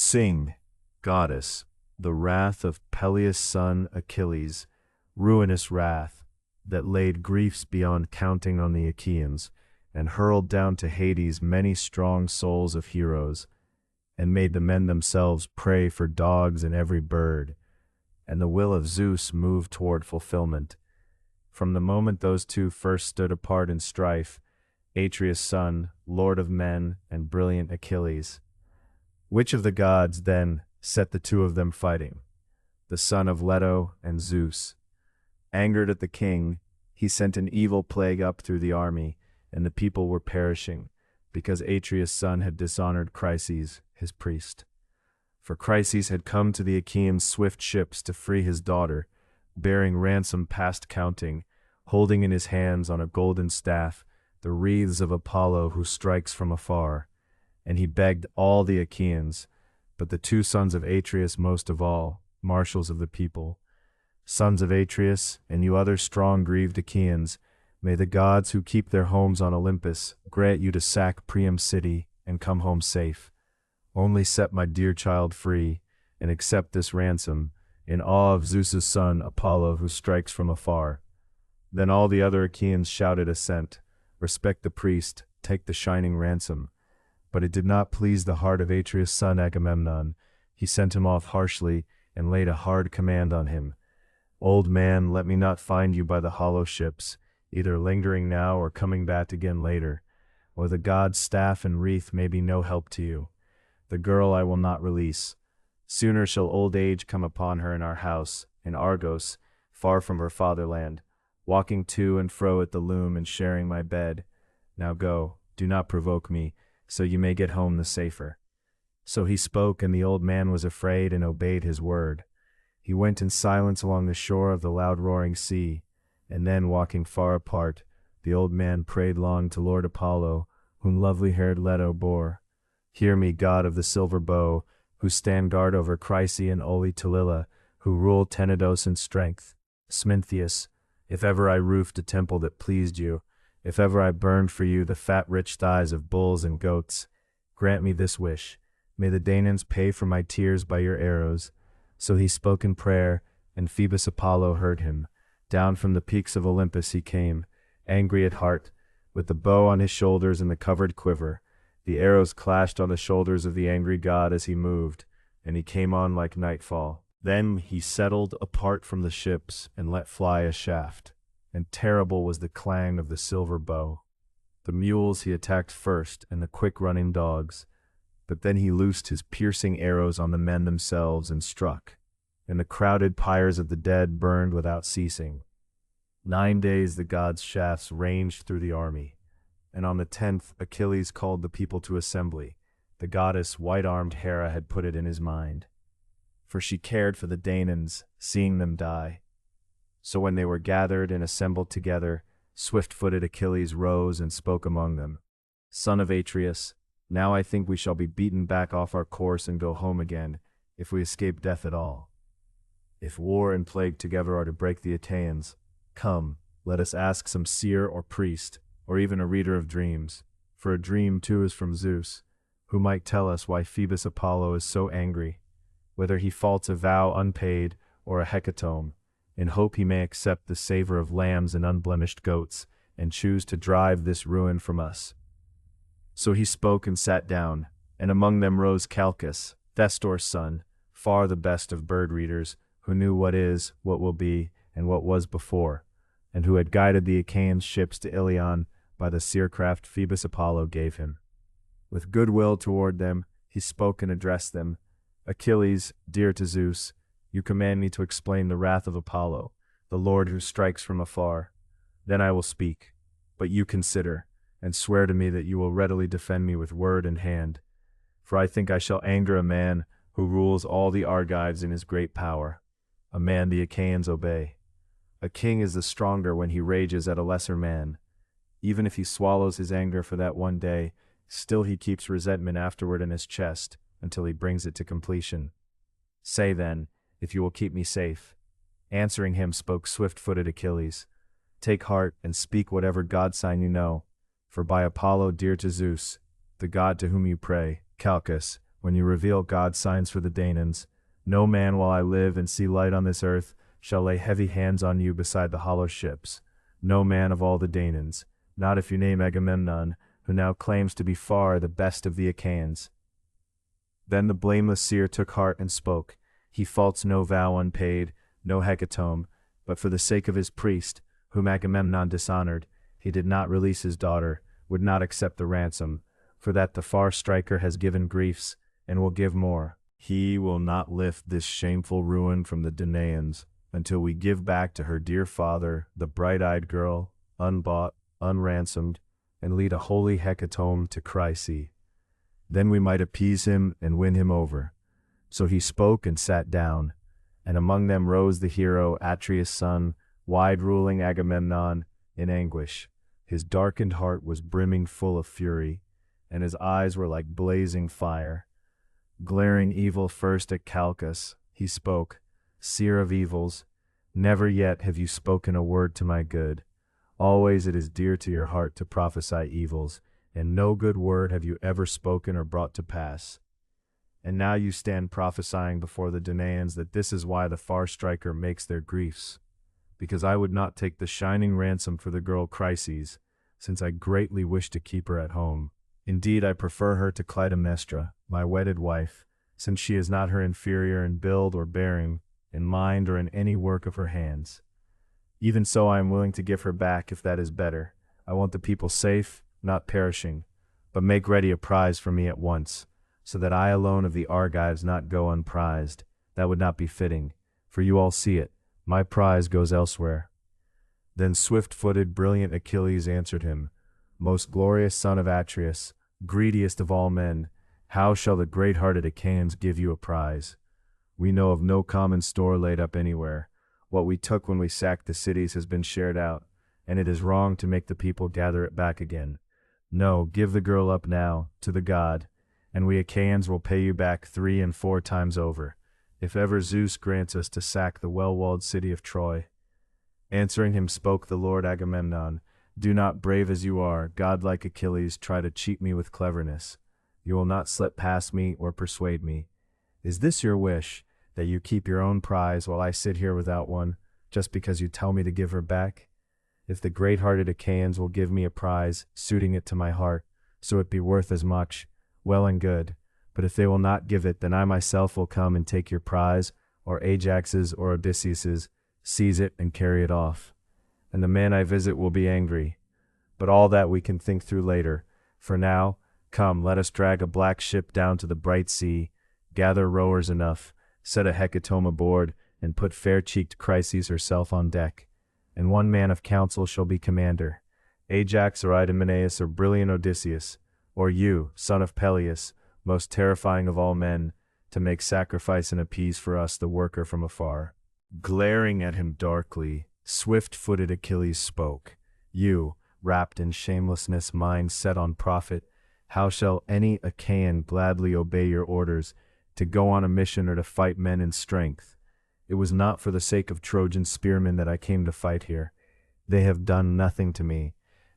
Sing, goddess, the wrath of Peleus' son Achilles, ruinous wrath, that laid griefs beyond counting on the Achaeans, and hurled down to Hades many strong souls of heroes, and made the men themselves prey for dogs and every bird, and the will of Zeus moved toward fulfillment. From the moment those two first stood apart in strife, Atreus' son, lord of men, and brilliant Achilles. Which of the gods, then, set the two of them fighting? The son of Leto and Zeus. Angered at the king, he sent an evil plague up through the army, and the people were perishing, because Atreus' son had dishonored Chryses, his priest. For Chryses had come to the Achaeans' swift ships to free his daughter, bearing ransom past counting, holding in his hands on a golden staff the wreaths of Apollo who strikes from afar. And he begged all the Achaeans, but the two sons of Atreus most of all, marshals of the people. Sons of Atreus, and you other strong grieved Achaeans, may the gods who keep their homes on Olympus grant you to sack Priam's city and come home safe. Only set my dear child free, and accept this ransom, in awe of Zeus's son Apollo who strikes from afar. Then all the other Achaeans shouted assent. Respect the priest, take the shining ransom. But it did not please the heart of Atreus' son Agamemnon. He sent him off harshly, and laid a hard command on him. Old man, let me not find you by the hollow ships, either lingering now or coming back again later, or the god's staff and wreath may be no help to you. The girl I will not release. Sooner shall old age come upon her in our house, in Argos, far from her fatherland, walking to and fro at the loom and sharing my bed. Now go, do not provoke me, so you may get home the safer. So he spoke, and the old man was afraid and obeyed his word. He went in silence along the shore of the loud roaring sea, and then, walking far apart, the old man prayed long to Lord Apollo, whom lovely-haired Leto bore. Hear me, god of the silver bow, who stand guard over Chryse and Oly Tolila, who rule Tenedos in strength. Smintheus, if ever I roofed a temple that pleased you, if ever I burned for you the fat rich thighs of bulls and goats, grant me this wish. May the Danaans pay for my tears by your arrows. So he spoke in prayer, and Phoebus Apollo heard him. Down from the peaks of Olympus he came, angry at heart, with the bow on his shoulders and the covered quiver. The arrows clashed on the shoulders of the angry god as he moved, and he came on like nightfall. Then he settled apart from the ships and let fly a shaft, and terrible was the clang of the silver bow. The mules he attacked first, and the quick-running dogs, but then he loosed his piercing arrows on the men themselves and struck, and the crowded pyres of the dead burned without ceasing. 9 days the god's shafts ranged through the army, and on the 10th Achilles called the people to assembly. The goddess white-armed Hera had put it in his mind, for she cared for the Danaans, seeing them die. So when they were gathered and assembled together, swift-footed Achilles rose and spoke among them. Son of Atreus, now I think we shall be beaten back off our course and go home again, if we escape death at all. If war and plague together are to break the Achaeans, come, let us ask some seer or priest, or even a reader of dreams, for a dream too is from Zeus, who might tell us why Phoebus Apollo is so angry, whether he faults a vow unpaid or a hecatomb, in hope he may accept the savor of lambs and unblemished goats, and choose to drive this ruin from us. So he spoke and sat down, and among them rose Calchas, Thestor's son, far the best of bird-readers, who knew what is, what will be, and what was before, and who had guided the Achaean ships to Ilion by the seercraft Phoebus Apollo gave him. With goodwill toward them, he spoke and addressed them. Achilles, dear to Zeus, you command me to explain the wrath of Apollo, the Lord who strikes from afar. Then I will speak, but you consider, and swear to me that you will readily defend me with word and hand. For I think I shall anger a man who rules all the Argives in his great power, a man the Achaeans obey. A king is the stronger when he rages at a lesser man. Even if he swallows his anger for that one day, still he keeps resentment afterward in his chest until he brings it to completion. Say then, if you will keep me safe. Answering him spoke swift-footed Achilles. Take heart and speak whatever god sign you know, for by Apollo dear to Zeus, the god to whom you pray, Calchas, when you reveal God's signs for the Danaans. No man while I live and see light on this earth shall lay heavy hands on you beside the hollow ships. No man of all the Danaans, not if you name Agamemnon, who now claims to be far the best of the Achaeans. Then the blameless seer took heart and spoke. He faults no vow unpaid, no hecatomb, but for the sake of his priest, whom Agamemnon dishonored, he did not release his daughter, would not accept the ransom, for that the far striker has given griefs, and will give more. He will not lift this shameful ruin from the Danaans, until we give back to her dear father, the bright-eyed girl, unbought, unransomed, and lead a holy hecatomb to Chryse. Then we might appease him and win him over. So he spoke and sat down, and among them rose the hero Atreus' son, wide-ruling Agamemnon, in anguish. His darkened heart was brimming full of fury, and his eyes were like blazing fire. Glaring evil first at Calchas, he spoke, seer of evils, never yet have you spoken a word to my good. Always it is dear to your heart to prophesy evils, and no good word have you ever spoken or brought to pass. And now you stand prophesying before the Danaans that this is why the far striker makes their griefs, because I would not take the shining ransom for the girl Chryses, since I greatly wish to keep her at home. Indeed, I prefer her to Clytemnestra, my wedded wife, since she is not her inferior in build or bearing, in mind or in any work of her hands. Even so, I am willing to give her back if that is better. I want the people safe, not perishing, but make ready a prize for me at once, so that I alone of the Argives not go unprized. That would not be fitting, for you all see it. My prize goes elsewhere. Then swift-footed, brilliant Achilles answered him, Most glorious son of Atreus, greediest of all men, how shall the great-hearted Achaeans give you a prize? We know of no common store laid up anywhere. What we took when we sacked the cities has been shared out, and it is wrong to make the people gather it back again. No, give the girl up now, to the god, and we Achaeans will pay you back 3 and 4 times over, if ever Zeus grants us to sack the well-walled city of Troy. Answering him spoke the Lord Agamemnon, Do not, brave as you are, godlike Achilles, try to cheat me with cleverness. You will not slip past me or persuade me. Is this your wish, that you keep your own prize while I sit here without one, just because you tell me to give her back? If the great-hearted Achaeans will give me a prize, suiting it to my heart, so it be worth as much, well and good. But if they will not give it, then I myself will come and take your prize, or Ajax's or Odysseus's, seize it and carry it off. And the man I visit will be angry. But all that we can think through later. For now, come, let us drag a black ship down to the bright sea, gather rowers enough, set a hecatomb aboard, and put fair-cheeked Chryses herself on deck. And one man of counsel shall be commander, Ajax or Idomeneus or brilliant Odysseus, or you, son of Peleus, most terrifying of all men, to make sacrifice and appease for us the worker from afar. Glaring at him darkly, swift-footed Achilles spoke, You, wrapped in shamelessness, mind set on profit, how shall any Achaean gladly obey your orders, to go on a mission or to fight men in strength? It was not for the sake of Trojan spearmen that I came to fight here. They have done nothing to me.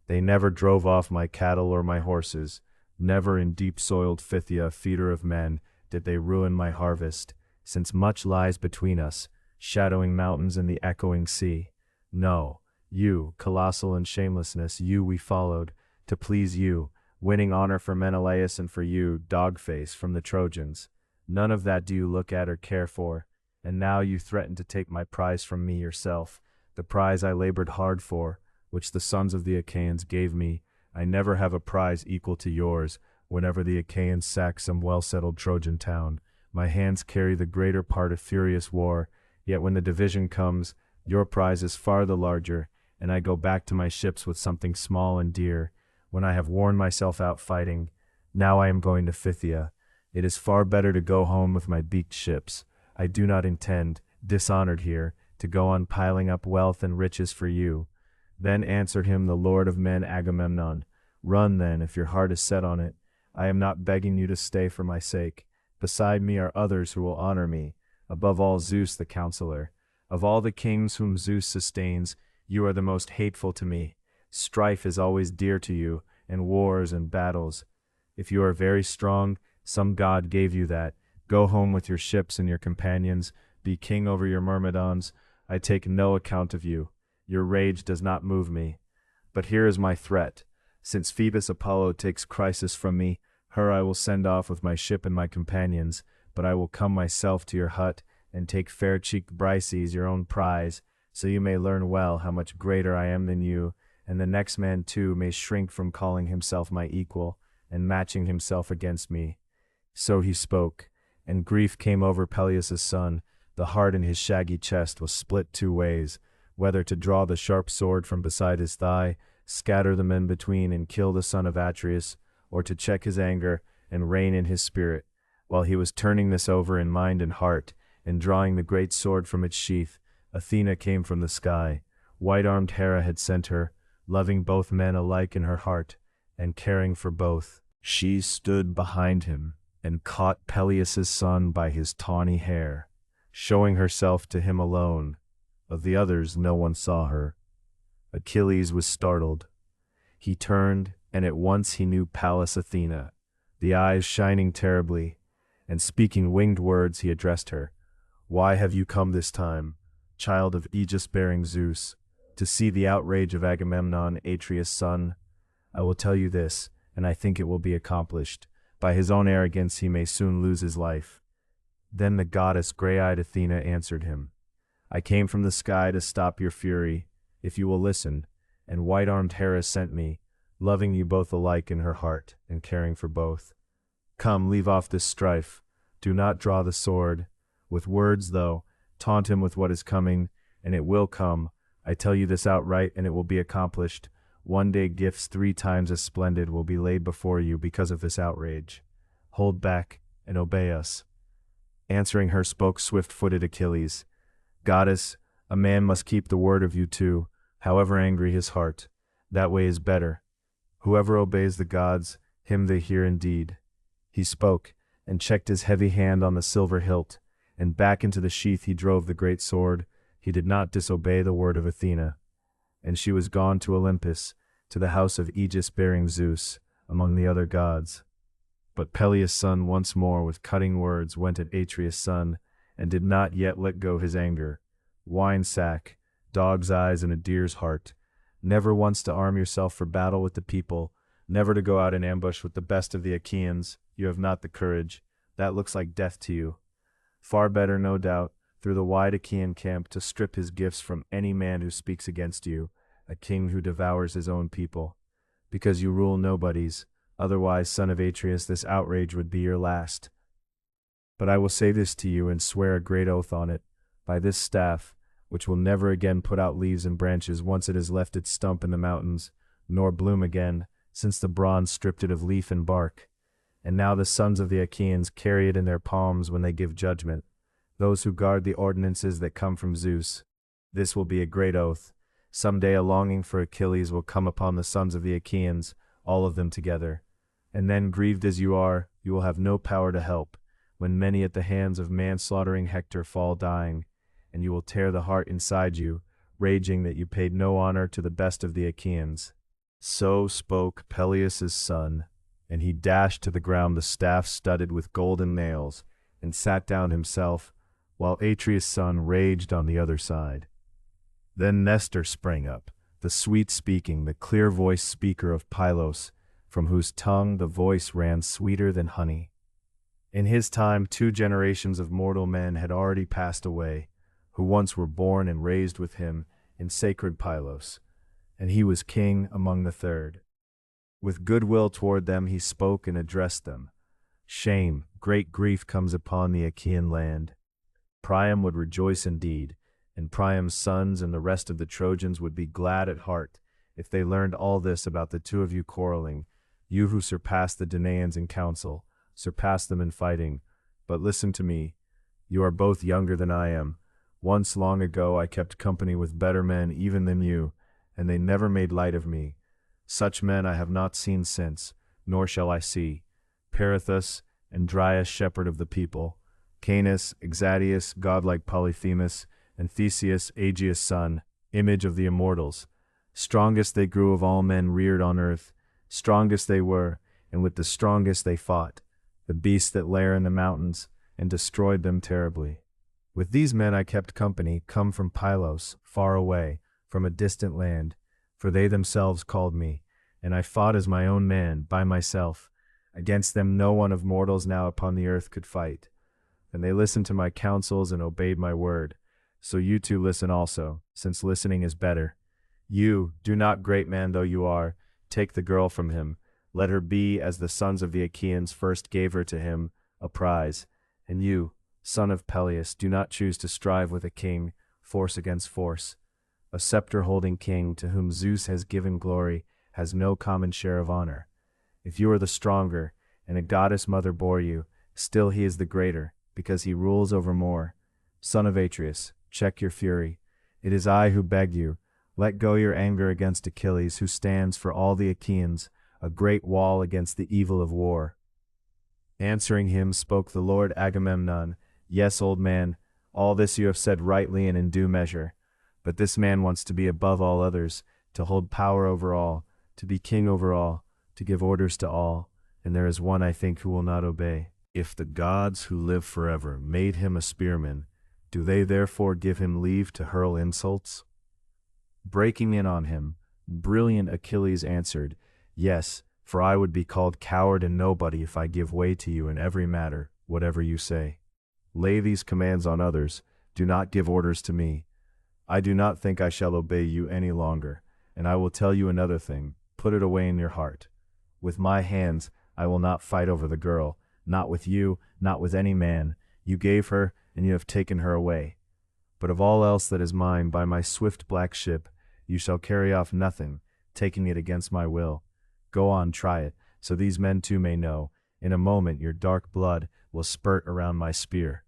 They never drove off my cattle or my horses. Never in deep-soiled Phthia, feeder of men, did they ruin my harvest, since much lies between us, shadowing mountains and the echoing sea. No, you, colossal in shamelessness, you we followed, to please you, winning honor for Menelaus and for you, Dogface, from the Trojans. None of that do you look at or care for, and now you threaten to take my prize from me yourself, the prize I labored hard for, which the sons of the Achaeans gave me. I never have a prize equal to yours. Whenever the Achaeans sack some well-settled Trojan town, my hands carry the greater part of furious war, yet when the division comes, your prize is far the larger, and I go back to my ships with something small and dear. When I have worn myself out fighting, now I am going to Phthia. It is far better to go home with my beaked ships. I do not intend, dishonored here, to go on piling up wealth and riches for you. Then answered him the lord of men Agamemnon, Run then, if your heart is set on it. I am not begging you to stay for my sake. Beside me are others who will honor me, above all Zeus the counselor. Of all the kings whom Zeus sustains, you are the most hateful to me. Strife is always dear to you, and wars and battles. If you are very strong, Some god gave you that. Go home with your ships and your companions. Be king over your myrmidons. I take no account of you. Your rage does not move me. But here is my threat. Since Phoebus Apollo takes Chrysis from me, her I will send off with my ship and my companions, but I will come myself to your hut and take fair-cheeked Briseis, your own prize, so you may learn well how much greater I am than you, and the next man too may shrink from calling himself my equal and matching himself against me. So he spoke, and grief came over Peleus' son. The heart in his shaggy chest was split two ways, whether to draw the sharp sword from beside his thigh, scatter the men between and kill the son of Atreus, or to check his anger and rein in his spirit. While he was turning this over in mind and heart, and drawing the great sword from its sheath, Athena came from the sky. White-armed Hera had sent her, loving both men alike in her heart, and caring for both. She stood behind him, and caught Peleus' son by his tawny hair, showing herself to him alone. Of the others no one saw her. Achilles was startled. He turned, and at once he knew Pallas Athena, the eyes shining terribly, and speaking winged words he addressed her. Why have you come this time, child of Aegis-bearing Zeus, to see the outrage of Agamemnon, Atreus' son? I will tell you this, and I think it will be accomplished. By his own arrogance he may soon lose his life. Then the goddess gray-eyed Athena answered him. I came from the sky to stop your fury, if you will listen, and white-armed Hera sent me, loving you both alike in her heart, and caring for both. Come, leave off this strife. Do not draw the sword. With words, though, taunt him with what is coming, and it will come. I tell you this outright, and it will be accomplished. One day gifts 3 times as splendid will be laid before you because of this outrage. Hold back, and obey us. Answering her spoke swift-footed Achilles. Goddess, a man must keep the word of you two, however angry his heart. That way is better. Whoever obeys the gods, him they hear indeed. He spoke, and checked his heavy hand on the silver hilt, and back into the sheath he drove the great sword. He did not disobey the word of Athena. And she was gone to Olympus, to the house of Aegis-bearing Zeus, among the other gods. But Peleus' son once more with cutting words went at Atreus' son, and did not yet let go his anger. Wine-sack, dog's eyes and a deer's heart. Never once to arm yourself for battle with the people, never to go out in ambush with the best of the Achaeans. You have not the courage. That looks like death to you. Far better, no doubt, through the wide Achaean camp to strip his gifts from any man who speaks against you, a king who devours his own people. Because you rule nobodies, otherwise, son of Atreus, this outrage would be your last. But I will say this to you and swear a great oath on it, by this staff, which will never again put out leaves and branches once it has left its stump in the mountains, nor bloom again, since the bronze stripped it of leaf and bark. And now the sons of the Achaeans carry it in their palms when they give judgment, those who guard the ordinances that come from Zeus. This will be a great oath. Some day a longing for Achilles will come upon the sons of the Achaeans, all of them together. And then, grieved as you are, you will have no power to help, when many at the hands of manslaughtering Hector fall dying, and you will tear the heart inside you, raging that you paid no honor to the best of the Achaeans. So spoke Peleus' son, and he dashed to the ground the staff studded with golden nails, and sat down himself, while Atreus' son raged on the other side. Then Nestor sprang up, the sweet-speaking, the clear-voiced speaker of Pylos, from whose tongue the voice ran sweeter than honey. In his time 2 generations of mortal men had already passed away, who once were born and raised with him in sacred Pylos, and he was king among the third. With goodwill toward them he spoke and addressed them. Shame, great grief comes upon the Achaean land. Priam would rejoice indeed, and Priam's sons and the rest of the Trojans would be glad at heart if they learned all this about the two of you quarreling, you who surpassed the Danaans in counsel, surpassed them in fighting. But listen to me, you are both younger than I am. Once long ago I kept company with better men even than you, and they never made light of me. Such men I have not seen since, nor shall I see. Perithous, and Dryas, shepherd of the people, Canis, Exadius, godlike Polyphemus, and Theseus, Aegeus' son, image of the immortals. Strongest they grew of all men reared on earth, strongest they were, and with the strongest they fought. the beasts that lair in the mountains, and destroyed them terribly. With these men I kept company, come from Pylos, far away, from a distant land, for they themselves called me, and I fought as my own man, by myself. Against them no one of mortals now upon the earth could fight. And they listened to my counsels and obeyed my word. So you too listen also, since listening is better. You, do not, great man though you are, take the girl from him. Let her be as the sons of the Achaeans first gave her to him, a prize. And you, son of Peleus, do not choose to strive with a king, force against force. A scepter-holding king, to whom Zeus has given glory, has no common share of honor. If you are the stronger, and a goddess mother bore you, still he is the greater, because he rules over more. Son of Atreus, check your fury. It is I who beg you. Let go your anger against Achilles, who stands for all the Achaeans, a great wall against the evil of war. Answering him spoke the Lord Agamemnon. Yes, old man, all this you have said rightly and in due measure. But this man wants to be above all others, to hold power over all, to be king over all, to give orders to all, and there is one I think who will not obey. If the gods who live forever made him a spearman, do they therefore give him leave to hurl insults? Breaking in on him, brilliant Achilles answered, Yes, for I would be called coward and nobody if I give way to you in every matter, whatever you say. Lay these commands on others, do not give orders to me. I do not think I shall obey you any longer, and I will tell you another thing, put it away in your heart. With my hands I will not fight over the girl, not with you, not with any man. You gave her, and you have taken her away. But of all else that is mine, by my swift black ship, you shall carry off nothing, taking it against my will. Go on, try it, so these men too may know. In a moment your dark blood will spurt around my spear.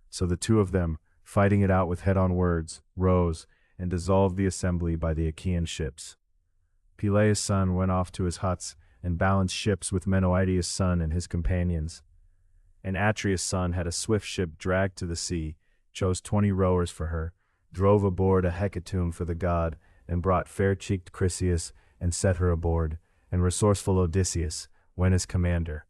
So the two of them, fighting it out with head-on words, rose, and dissolved the assembly by the Achaean ships. Peleus' son went off to his huts, and balanced ships with Monro-Allen's son and his companions. And Atreus' son had a swift ship dragged to the sea, chose 20 rowers for her, drove aboard a hecatomb for the god, and brought fair-cheeked Chryseis and set her aboard, and resourceful Odysseus went as commander.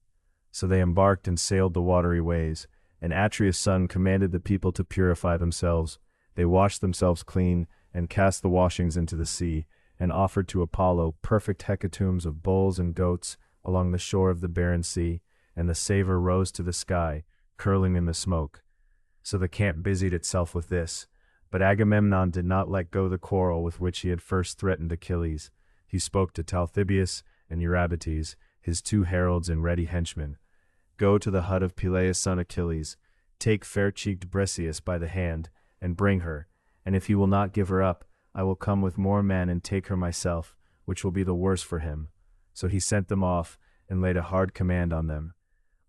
So they embarked and sailed the watery ways, and Atreus' son commanded the people to purify themselves. They washed themselves clean, and cast the washings into the sea, and offered to Apollo perfect hecatombs of bulls and goats along the shore of the barren sea, and the savor rose to the sky, curling in the smoke. So the camp busied itself with this. But Agamemnon did not let go the quarrel with which he had first threatened Achilles. He spoke to Talthybius and Eurybates, his two heralds and ready henchmen. Go to the hut of Peleus' son Achilles, take fair-cheeked Briseis by the hand, and bring her, and if he will not give her up, I will come with more men and take her myself, which will be the worse for him. So he sent them off, and laid a hard command on them.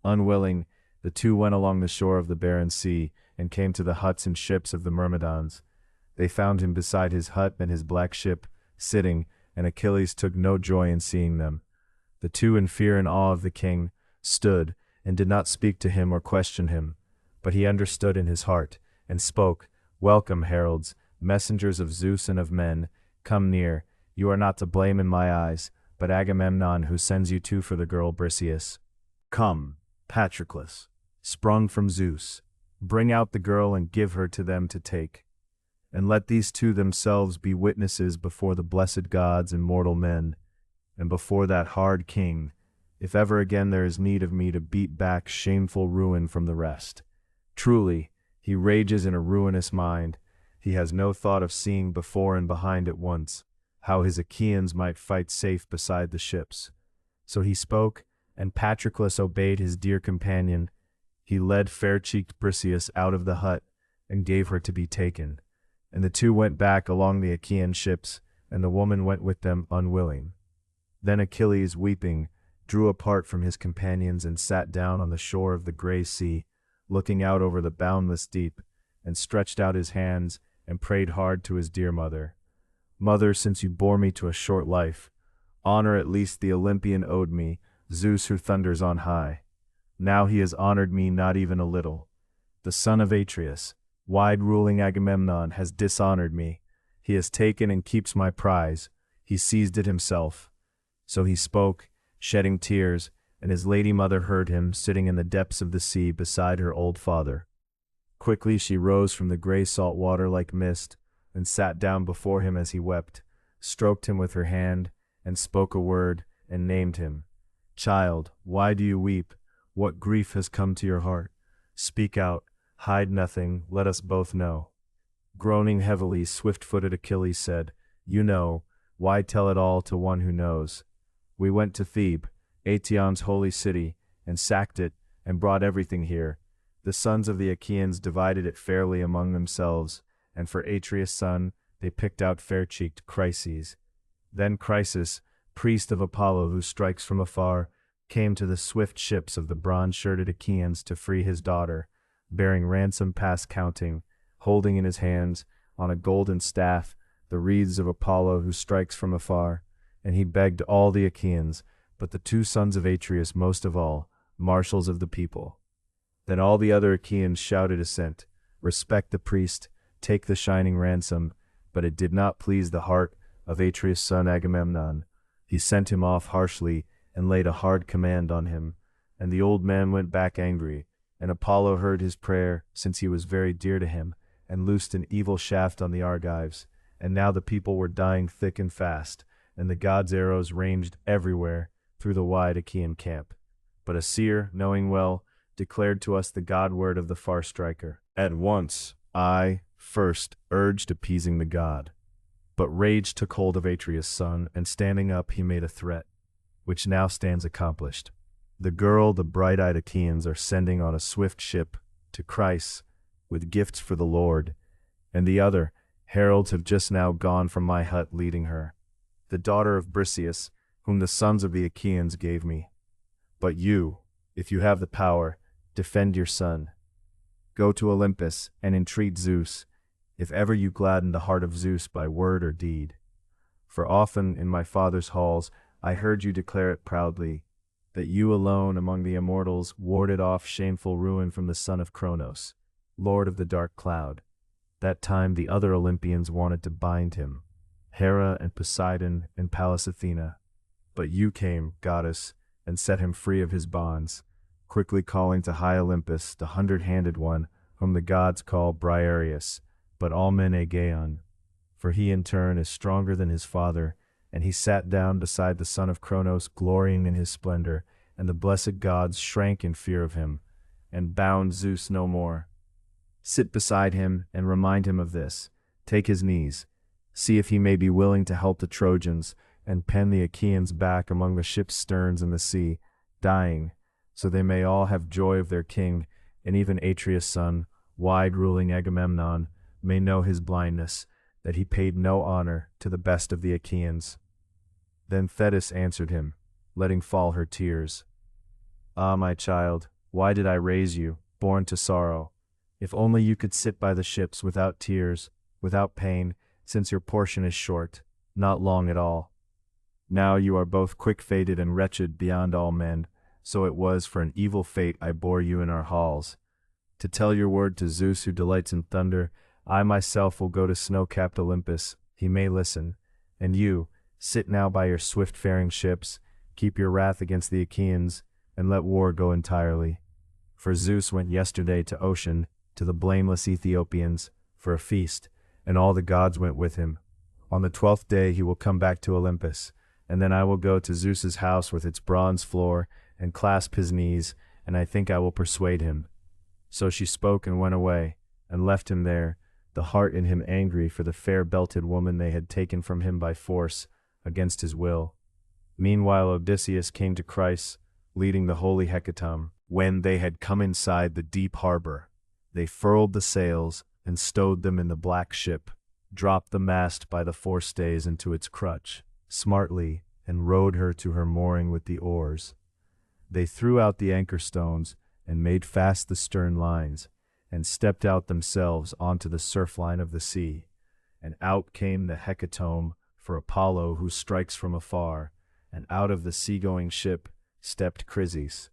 Unwilling, the two went along the shore of the barren sea, and came to the huts and ships of the Myrmidons. They found him beside his hut and his black ship, sitting, and Achilles took no joy in seeing them. The two, in fear and awe of the king, stood, and did not speak to him or question him. But he understood in his heart, and spoke, Welcome, heralds, messengers of Zeus and of men, come near. You are not to blame in my eyes, but Agamemnon who sends you two for the girl Briseis. Come, Patroclus, sprung from Zeus, bring out the girl and give her to them to take. And let these two themselves be witnesses before the blessed gods and mortal men, and before that hard king, if ever again there is need of me to beat back shameful ruin from the rest. Truly, he rages in a ruinous mind. He has no thought of seeing before and behind at once, how his Achaeans might fight safe beside the ships. So he spoke, and Patroclus obeyed his dear companion. He led fair-cheeked Briseis out of the hut, and gave her to be taken. And the two went back along the Achaean ships, and the woman went with them unwilling. Then Achilles, weeping, drew apart from his companions and sat down on the shore of the grey sea, looking out over the boundless deep, and stretched out his hands and prayed hard to his dear mother. Mother, since you bore me to a short life, honor at least the Olympian owed me, Zeus who thunders on high. Now he has honored me not even a little. The son of Atreus, wide-ruling Agamemnon, has dishonored me. He has taken and keeps my prize. He seized it himself. So he spoke, shedding tears, and his lady mother heard him sitting in the depths of the sea beside her old father. Quickly she rose from the gray salt water like mist, and sat down before him as he wept, stroked him with her hand, and spoke a word, and named him. Child, why do you weep? What grief has come to your heart? Speak out, hide nothing, let us both know. Groaning heavily, swift-footed Achilles said, You know, why tell it all to one who knows? We went to Thebe, Aetion's holy city, and sacked it, and brought everything here. The sons of the Achaeans divided it fairly among themselves, and for Atreus' son they picked out fair-cheeked Chryses. Then Chryses, priest of Apollo who strikes from afar, came to the swift ships of the bronze-shirted Achaeans to free his daughter, bearing ransom past counting, holding in his hands, on a golden staff, the wreaths of Apollo who strikes from afar. And he begged all the Achaeans, but the two sons of Atreus most of all, marshals of the people. Then all the other Achaeans shouted assent, Respect the priest, take the shining ransom, but it did not please the heart of Atreus' son Agamemnon. He sent him off harshly, and laid a hard command on him. And the old man went back angry, and Apollo heard his prayer, since he was very dear to him, and loosed an evil shaft on the Argives. And now the people were dying thick and fast, and the gods' arrows ranged everywhere through the wide Achaean camp. But a seer, knowing well, declared to us the god-word of the far striker. At once, I, first, urged appeasing the god. But rage took hold of Atreus' son, and standing up he made a threat, which now stands accomplished. The girl the bright-eyed Achaeans are sending on a swift ship to Chryse, with gifts for the Lord, and the other, heralds have just now gone from my hut leading her, the daughter of Briseis, whom the sons of the Achaeans gave me. But you, if you have the power, defend your son. Go to Olympus and entreat Zeus, if ever you gladden the heart of Zeus by word or deed. For often in my father's halls I heard you declare it proudly, that you alone among the immortals warded off shameful ruin from the son of Cronos, lord of the dark cloud. That time the other Olympians wanted to bind him, Hera and Poseidon and Pallas Athena. But you came, goddess, and set him free of his bonds, quickly calling to high Olympus the 100-handed one, whom the gods call Briareus, but all men Aegeon. For he in turn is stronger than his father, and he sat down beside the son of Cronos, glorying in his splendor, and the blessed gods shrank in fear of him, and bound Zeus no more. Sit beside him, and remind him of this. Take his knees. See if he may be willing to help the Trojans, and pen the Achaeans back among the ship's sterns in the sea, dying, so they may all have joy of their king, and even Atreus' son, wide-ruling Agamemnon, may know his blindness, that he paid no honor to the best of the Achaeans. Then Thetis answered him, letting fall her tears. Ah, my child, why did I raise you, born to sorrow? If only you could sit by the ships without tears, without pain, since your portion is short, not long at all. Now you are both quick-fated and wretched beyond all men, so it was for an evil fate I bore you in our halls. To tell your word to Zeus who delights in thunder, I myself will go to snow-capped Olympus, he may listen. And you, sit now by your swift-faring ships, keep your wrath against the Achaeans, and let war go entirely. For Zeus went yesterday to Ocean, to the blameless Ethiopians, for a feast, and all the gods went with him. On the 12th day he will come back to Olympus, and then I will go to Zeus's house with its bronze floor, and clasp his knees, and I think I will persuade him. So she spoke and went away, and left him there, the heart in him angry for the fair-belted woman they had taken from him by force, against his will. Meanwhile Odysseus came to Chryse, leading the holy hecatomb. When they had come inside the deep harbor, they furled the sails, and stowed them in the black ship, dropped the mast by the forestays into its crutch, smartly, and rowed her to her mooring with the oars. They threw out the anchor stones, and made fast the stern lines, and stepped out themselves onto the surf line of the sea. And out came the hecatomb for Apollo who strikes from afar, and out of the sea-going ship stepped Chryses.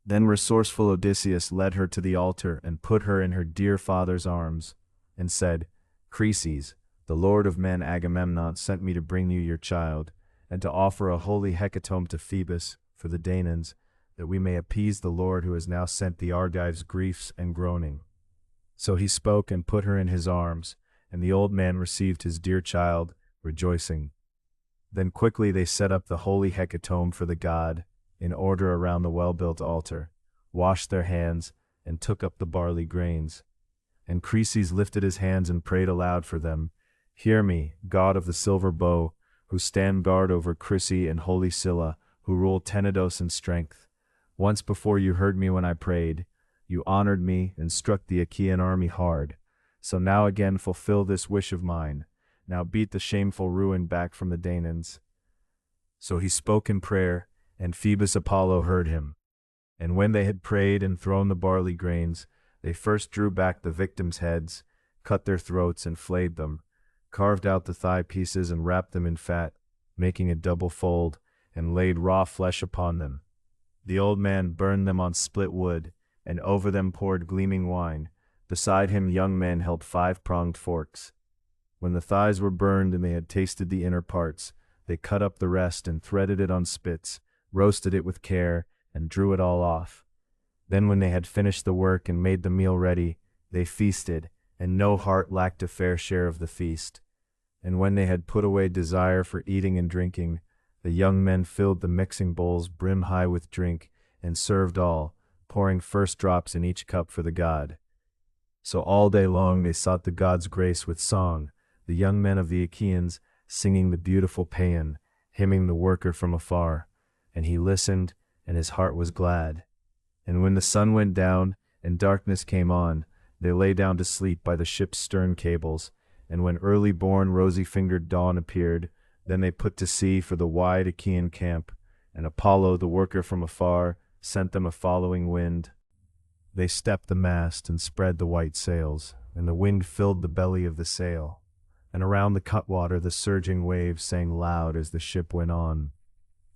Then resourceful Odysseus led her to the altar and put her in her dear father's arms, and said, Chryses, the lord of men Agamemnon sent me to bring you your child, and to offer a holy hecatomb to Phoebus for the Danaans, that we may appease the Lord who has now sent the Argives griefs and groaning. So he spoke and put her in his arms, and the old man received his dear child, rejoicing. Then quickly they set up the holy hecatomb for the god, in order around the well-built altar, washed their hands, and took up the barley grains. And Chryses lifted his hands and prayed aloud for them. Hear me, God of the silver bow, who stand guard over Chryse and holy Scylla, who rule Tenedos in strength. Once before you heard me when I prayed. You honored me and struck the Achaean army hard. So now again fulfill this wish of mine. Now beat the shameful ruin back from the Danaans. So he spoke in prayer, and Phoebus Apollo heard him. And when they had prayed and thrown the barley grains, they first drew back the victims' heads, cut their throats and flayed them, carved out the thigh pieces and wrapped them in fat, making a double fold, and laid raw flesh upon them. The old man burned them on split wood, and over them poured gleaming wine. Beside him young men held 5-pronged forks. When the thighs were burned and they had tasted the inner parts, they cut up the rest and threaded it on spits, roasted it with care, and drew it all off. Then when they had finished the work and made the meal ready, they feasted, and no heart lacked a fair share of the feast. And when they had put away desire for eating and drinking, the young men filled the mixing bowls brim high with drink, and served all, pouring first drops in each cup for the god. So all day long they sought the god's grace with song, the young men of the Achaeans singing the beautiful paean, hymning the worker from afar. And he listened, and his heart was glad. And when the sun went down, and darkness came on, they lay down to sleep by the ship's stern cables. And when early-born, rosy-fingered dawn appeared, then they put to sea for the wide Achaean camp, and Apollo, the worker from afar, sent them a following wind. They stepped the mast and spread the white sails, and the wind filled the belly of the sail. And around the cutwater the surging waves sang loud as the ship went on.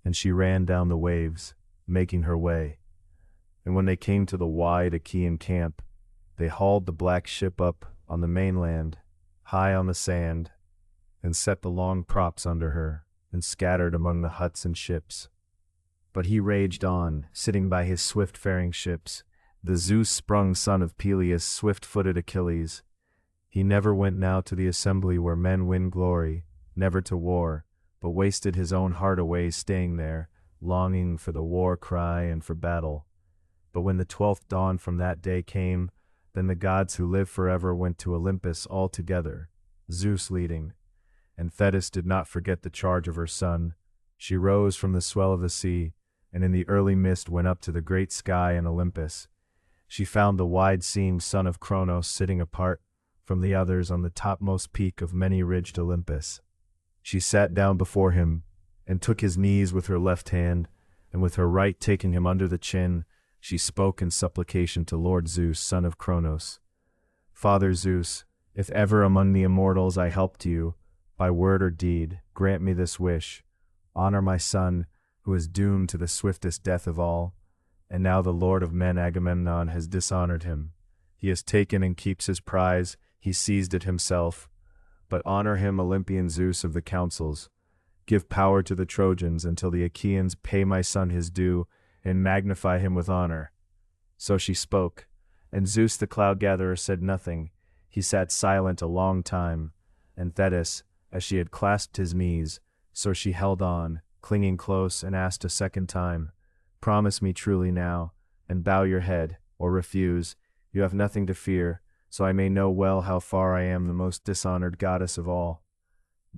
And she ran down the waves, making her way. And when they came to the wide Achaean camp, they hauled the black ship up on the mainland, high on the sand, and set the long props under her, and scattered among the huts and ships. But he raged on, sitting by his swift-faring ships, the Zeus-sprung son of Peleus, swift-footed Achilles. He never went now to the assembly where men win glory, never to war, but wasted his own heart away staying there, longing for the war cry and for battle. But when the 12th dawn from that day came, then the gods who live forever went to Olympus all together, Zeus leading. And Thetis did not forget the charge of her son. She rose from the swell of the sea, and in the early mist went up to the great sky in Olympus. She found the wide-seamed son of Cronos sitting apart from the others on the topmost peak of many-ridged Olympus. She sat down before him, and took his knees with her left hand, and with her right taking him under the chin, she spoke in supplication to Lord Zeus, son of Cronos. Father Zeus, if ever among the immortals I helped you, by word or deed, grant me this wish. Honor my son, who is doomed to the swiftest death of all. And now the lord of men Agamemnon has dishonored him. He has taken and keeps his prize, he seized it himself. But honor him, Olympian Zeus of the councils. Give power to the Trojans until the Achaeans pay my son his due, and magnify him with honor. So she spoke, and Zeus the cloud-gatherer said nothing. He sat silent a long time, and Thetis, as she had clasped his knees, so she held on, clinging close, and asked a second time, Promise me truly now, and bow your head, or refuse. You have nothing to fear, so I may know well how far I am the most dishonored goddess of all.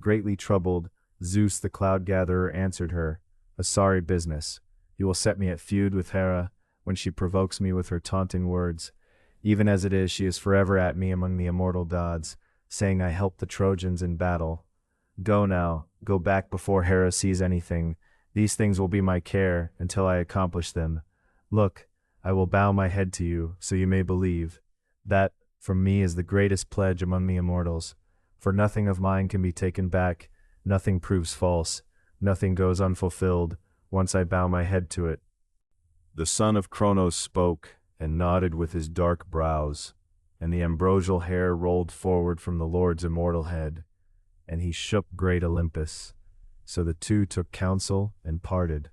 Greatly troubled, Zeus the cloud-gatherer answered her, A sorry business. You will set me at feud with Hera, when she provokes me with her taunting words. Even as it is, she is forever at me among the immortal gods, saying I helped the Trojans in battle. Go now, go back before Hera sees anything. These things will be my care until I accomplish them. Look, I will bow my head to you, so you may believe. That, from me, is the greatest pledge among the immortals. For nothing of mine can be taken back, nothing proves false, nothing goes unfulfilled, once I bow my head to it. The son of Cronos spoke, and nodded with his dark brows, and the ambrosial hair rolled forward from the Lord's immortal head, and he shook great Olympus. So the two took counsel and parted.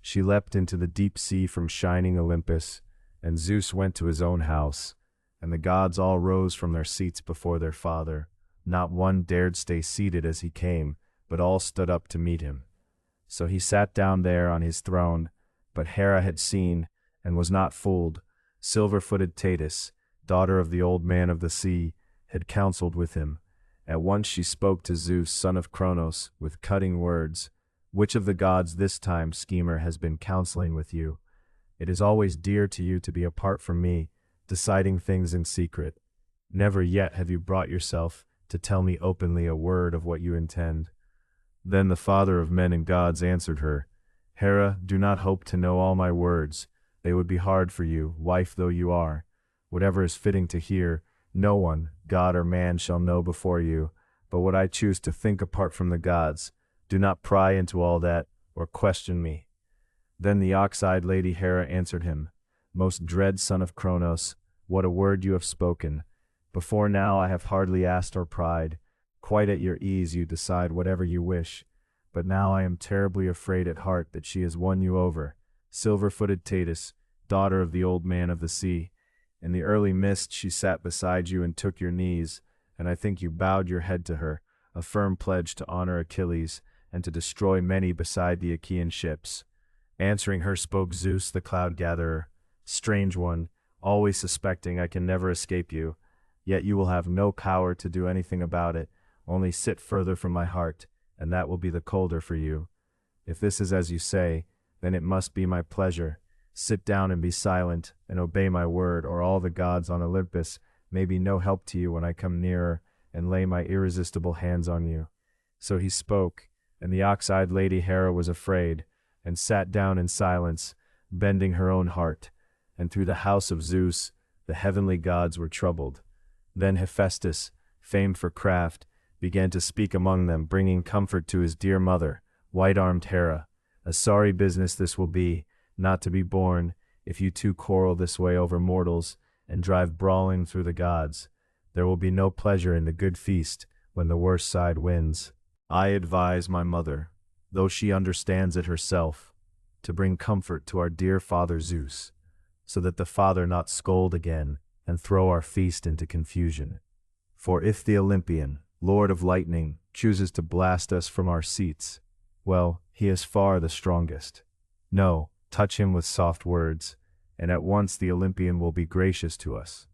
She leapt into the deep sea from shining Olympus, and Zeus went to his own house, and the gods all rose from their seats before their father. Not one dared stay seated as he came, but all stood up to meet him. So he sat down there on his throne, but Hera had seen, and was not fooled. Silver-footed Thetis, daughter of the old man of the sea, had counseled with him. At once she spoke to Zeus, son of Cronos, with cutting words. Which of the gods this time, schemer, has been counseling with you? It is always dear to you to be apart from me, deciding things in secret. Never yet have you brought yourself to tell me openly a word of what you intend. Then the father of men and gods answered her, Hera, do not hope to know all my words. They would be hard for you, wife though you are. Whatever is fitting to hear, no one, god or man, shall know before you. But what I choose to think apart from the gods, do not pry into all that, or question me. Then the ox-eyed lady Hera answered him, Most dread son of Cronos, what a word you have spoken. Before now I have hardly asked or pried. Quite at your ease you decide whatever you wish. But now I am terribly afraid at heart that she has won you over. Silver-footed Thetis, daughter of the old man of the sea. In the early mist she sat beside you and took your knees, and I think you bowed your head to her, a firm pledge to honor Achilles, and to destroy many beside the Achaean ships. Answering her spoke Zeus the cloud-gatherer, Strange one, always suspecting I can never escape you, yet you will have no power to do anything about it, only sit further from my heart, and that will be the colder for you. If this is as you say, then it must be my pleasure. Sit down and be silent, and obey my word, or all the gods on Olympus may be no help to you when I come nearer and lay my irresistible hands on you. So he spoke, and the ox-eyed lady Hera was afraid, and sat down in silence, bending her own heart. And through the house of Zeus, the heavenly gods were troubled. Then Hephaestus, famed for craft, began to speak among them, bringing comfort to his dear mother, white-armed Hera. A sorry business this will be, not to be borne, if you two quarrel this way over mortals, and drive brawling through the gods. There will be no pleasure in the good feast, when the worse side wins. I advise my mother, though she understands it herself, to bring comfort to our dear father Zeus, so that the father not scold again, and throw our feast into confusion. For if the Olympian, Lord of Lightning, chooses to blast us from our seats, well, he is far the strongest. No, touch him with soft words, and at once the Olympian will be gracious to us.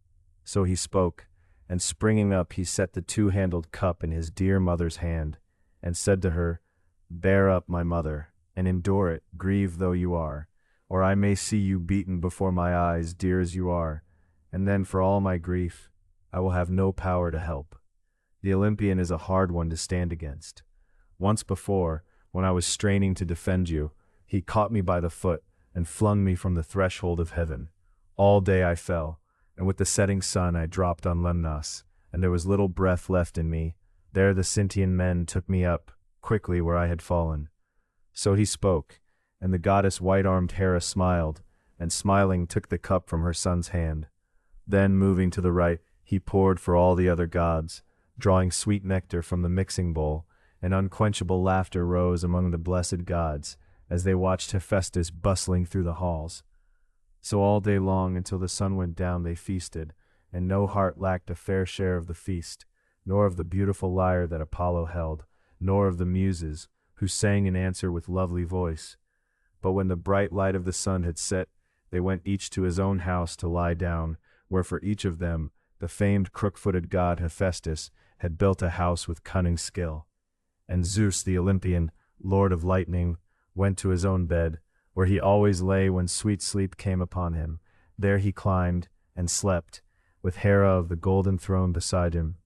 So he spoke, and springing up he set the two-handled cup in his dear mother's hand, and said to her, Bear up, my mother, and endure it, grieve though you are, or I may see you beaten before my eyes, dear as you are, and then for all my grief, I will have no power to help. The Olympian is a hard one to stand against. Once before, when I was straining to defend you, he caught me by the foot and flung me from the threshold of heaven. All day I fell, and with the setting sun I dropped on Lemnos, and there was little breath left in me. There the Sintian men took me up, quickly where I had fallen. So he spoke, and the goddess white-armed Hera smiled, and smiling took the cup from her son's hand. Then, moving to the right, he poured for all the other gods, drawing sweet nectar from the mixing bowl, and unquenchable laughter rose among the blessed gods, as they watched Hephaestus bustling through the halls. So all day long until the sun went down they feasted, and no heart lacked a fair share of the feast, nor of the beautiful lyre that Apollo held, nor of the muses, who sang in answer with lovely voice. But when the bright light of the sun had set, they went each to his own house to lie down, where for each of them the famed crook-footed god Hephaestus had built a house with cunning skill. And Zeus the Olympian, lord of lightning, went to his own bed, where he always lay when sweet sleep came upon him. There he climbed and slept, with Hera of the golden throne beside him.